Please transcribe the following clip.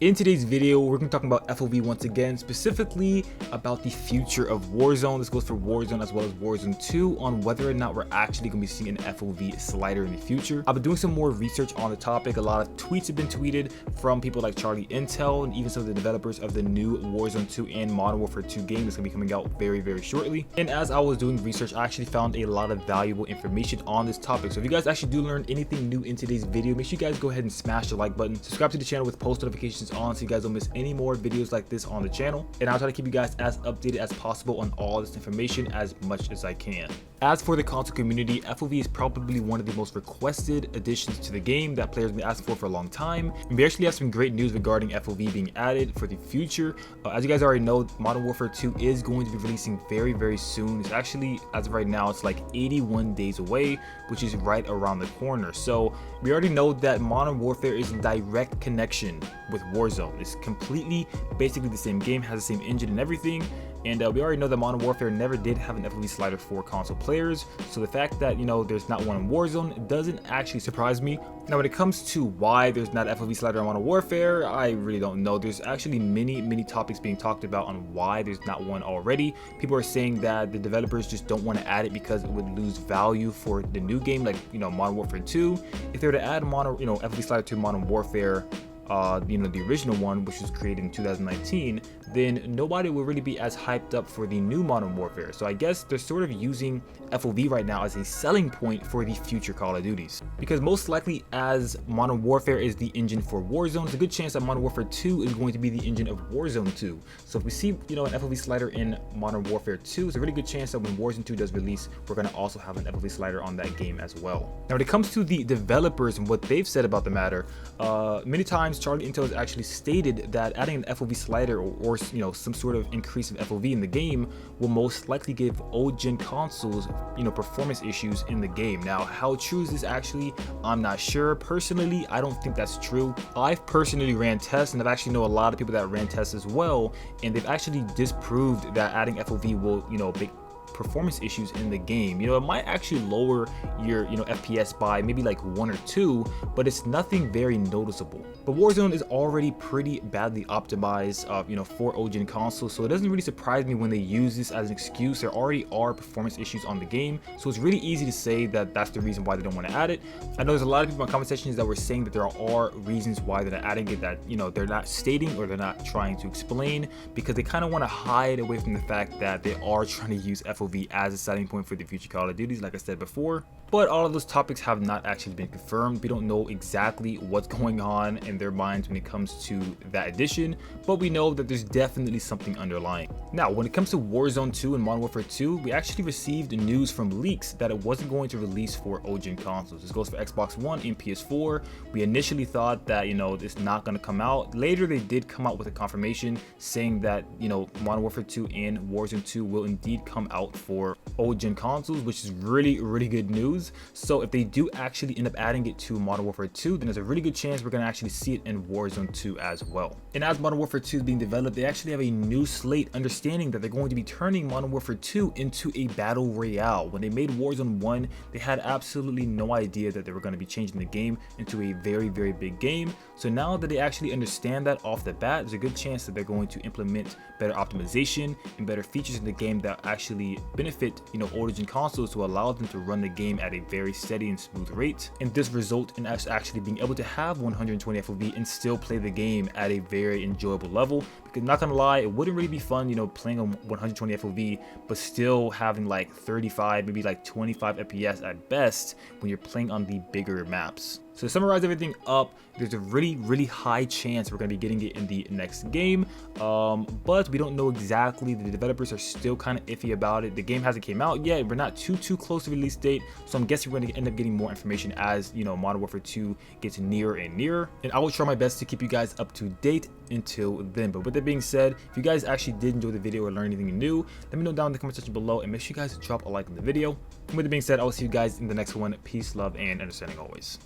In today's video, we're going to talk about FOV once again, specifically about the future of Warzone. This goes for Warzone as well as Warzone 2 on whether or not we're actually going to be seeing an FOV slider in the future. I've been doing some more research on the topic. A lot of tweets have been tweeted from people like Charlie Intel and even some of the developers of the new Warzone 2 and Modern Warfare 2 game that's going to be coming out very, very shortly. And as I was doing research, I actually found a lot of valuable information on this topic. So if you guys actually do learn anything new in today's video, make sure you guys go ahead and smash the like button, subscribe to the channel with post notifications on so you guys don't miss any more videos like this on the channel, and I'll try to keep you guys as updated as possible on all this information as much as I can. As for the console community, FOV is probably one of the most requested additions to the game that players have been asking for a long time, and we actually have some great news regarding FOV being added for the future. As you guys already know, Modern Warfare 2 is going to be releasing very, very soon. It's actually, as of right now, it's like 81 days away, which is right around the corner. So we already know that Modern Warfare is in direct connection with Warzone. It's completely, basically the same game, has the same engine and everything. And we already know that Modern Warfare never did have an FOV slider for console players, so the fact that, you know, there's not one in Warzone doesn't actually surprise me. Now, when it comes to why there's not an FOV slider on Modern Warfare, I really don't know. There's actually many topics being talked about on why there's not one already. People are saying that the developers just don't want to add it because it would lose value for the new game, like, you know, Modern Warfare 2. If they were to add FOV slider to Modern Warfare, the original one, which was created in 2019, then nobody will really be as hyped up for the new Modern Warfare. So I guess they're sort of using FOV right now as a selling point for the future Call of Duties, because most likely, as Modern Warfare is the engine for Warzone, there's a good chance that Modern Warfare 2 is going to be the engine of Warzone 2. So if we see, you know, an FOV slider in Modern Warfare 2, there's a really good chance that when Warzone 2 does release, we're going to also have an FOV slider on that game as well. Now, when it comes to the developers and what they've said about the matter, many times Charlie Intel has actually stated that adding an FOV slider or you know, some sort of increase of FOV in the game will most likely give old-gen consoles, you know, performance issues in the game. Now, how true is this actually? I'm not sure. Personally, I don't think that's true. I've personally ran tests, and I've actually know a lot of people that ran tests as well, and they've actually disproved that adding FOV will, you know, make performance issues in the game. You know, it might actually lower your, you know, FPS by maybe like 1 or 2, but it's nothing very noticeable. But Warzone is already pretty badly optimized, you know, for old-gen consoles, so it doesn't really surprise me when they use this as an excuse. There already are performance issues on the game, so it's really easy to say that that's the reason why they don't want to add it. I know there's a lot of people in comment sections that were saying that there are reasons why they're not adding it, that, you know, they're not stating or they're not trying to explain, because they kind of want to hide away from the fact that they are trying to use FOV as a selling point for the future Call of Duties, like I said before. But all of those topics have not actually been confirmed. We don't know exactly what's going on in their minds when it comes to that addition, but we know that there's definitely something underlying. Now, when it comes to Warzone 2 and Modern Warfare 2, we actually received news from leaks that it wasn't going to release for old-gen consoles. This goes for Xbox One and PS4. We initially thought that, you know, it's not going to come out. Later, they did come out with a confirmation saying that, you know, Modern Warfare 2 and Warzone 2 will indeed come out for old-gen consoles, which is really good news. So if they do actually end up adding it to Modern Warfare 2, then there's a really good chance we're going to actually see it in Warzone 2 as well. And as Modern Warfare 2 is being developed, they actually have a new slate, understanding that they're going to be turning Modern Warfare 2 into a battle royale. When they made Warzone 1, they had absolutely no idea that they were going to be changing the game into a very big game. So now that they actually understand that off the bat, there's a good chance that they're going to implement better optimization and better features in the game that actually benefit, you know, older-gen consoles to allow them to run the game at a very steady and smooth rate, and this result in us actually being able to have 120 FOV and still play the game at a very enjoyable level. Because not gonna lie, it wouldn't really be fun, you know, playing on 120 FOV but still having like 35, maybe like 25 FPS at best when you're playing on the bigger maps. So to summarize everything up, there's a really high chance we're going to be getting it in the next game, but we don't know exactly. The developers are still kind of iffy about it. The game hasn't came out yet. We're not too close to release date, so I'm guessing we're going to end up getting more information as, you know, Modern Warfare 2 gets nearer and nearer, and I will try my best to keep you guys up to date until then. But with that being said, if you guys actually did enjoy the video or learn anything new, let me know down in the comment section below, and make sure you guys drop a like on the video. And with that being said, I will see you guys in the next one. Peace, love, and understanding always.